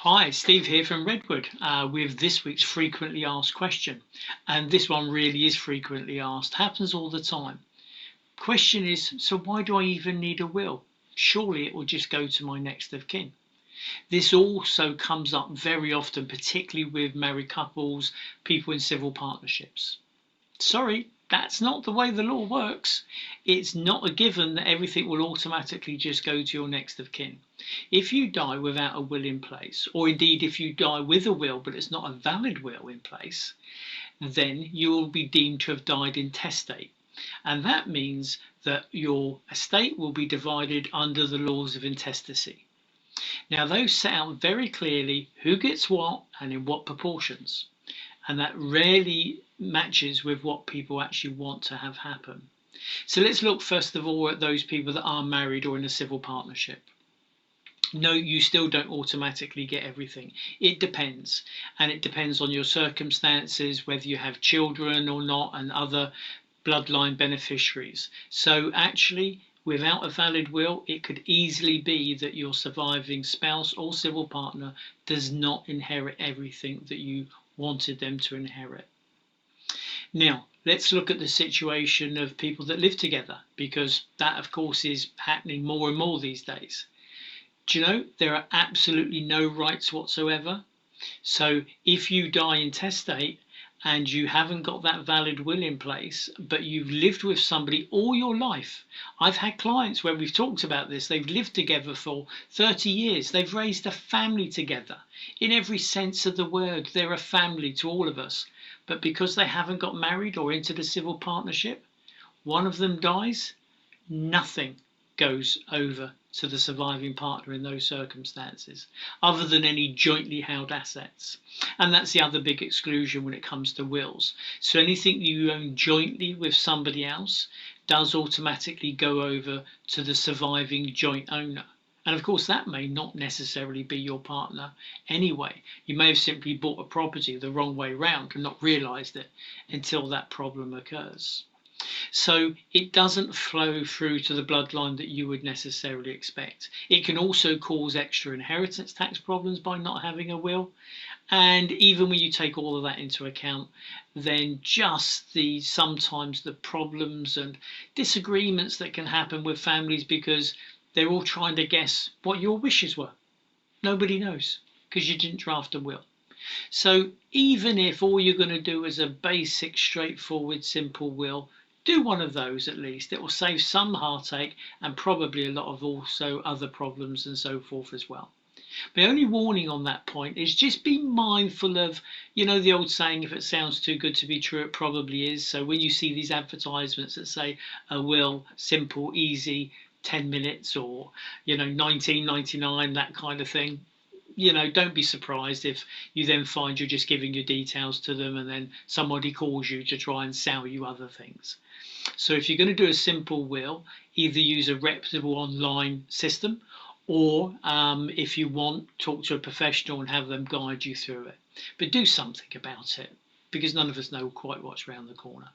Hi, Steve here from Redwood with this week's frequently asked question. And this one really is frequently asked, happens all the time. Question is, so why do I even need a will? Surely it will just go to my next of kin. This also comes up very often, particularly with married couples, people in civil partnerships. Sorry, that's not the way the law works. It's not a given that everything will automatically just go to your next of kin. If you die without a will in place, or indeed if you die with a will but it's not a valid will in place, then you will be deemed to have died intestate. And that means that your estate will be divided under the laws of intestacy. Now, those set out very clearly who gets what and in what proportions. And that rarely matches with what people actually want to have happen. So let's look first of all at those people that are married or in a civil partnership. No, you still don't automatically get everything. It depends. And it depends on your circumstances, whether you have children or not, and other bloodline beneficiaries. So actually, without a valid will, it could easily be that your surviving spouse or civil partner does not inherit everything that you wanted them to inherit. Now, let's look at the situation of people that live together, because that, of course, is happening more and more these days. Do you know, there are absolutely no rights whatsoever. So if you die intestate and you haven't got that valid will in place, but you've lived with somebody all your life. I've had clients where we've talked about this. They've lived together for 30 years. They've raised a family together. In every sense of the word, they're a family to all of us. But because they haven't got married or entered a civil partnership, one of them dies, nothing goes over to the surviving partner in those circumstances, other than any jointly held assets. And that's the other big exclusion when it comes to wills. So anything you own jointly with somebody else does automatically go over to the surviving joint owner. And of course, that may not necessarily be your partner anyway. You may have simply bought a property the wrong way round and not realised it until that problem occurs. So it doesn't flow through to the bloodline that you would necessarily expect. It can also cause extra inheritance tax problems by not having a will. And even when you take all of that into account, then just sometimes the problems and disagreements that can happen with families because they're all trying to guess what your wishes were. Nobody knows because you didn't draft a will. So even if all you're going to do is a basic, straightforward, simple will, do one of those at least. It will save some heartache and probably a lot of also other problems and so forth as well. My only warning on that point is just be mindful of, the old saying, if it sounds too good to be true, it probably is. So when you see these advertisements that say a will, simple, easy, 10 minutes or, 19.99, that kind of thing, don't be surprised if you then find you're just giving your details to them and then somebody calls you to try and sell you other things. So if you're going to do a simple will, either use a reputable online system or if you want, talk to a professional and have them guide you through it. But do something about it because none of us know quite what's around the corner.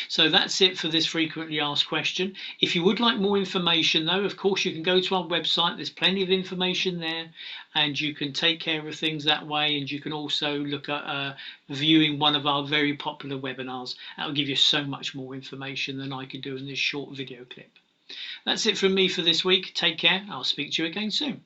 So that's it for this frequently asked question. If you would like more information, though, of course, you can go to our website. There's plenty of information there, and you can take care of things that way. And you can also look at viewing one of our very popular webinars. That'll give you so much more information than I could do in this short video clip. That's it from me for this week. Take care. I'll speak to you again soon.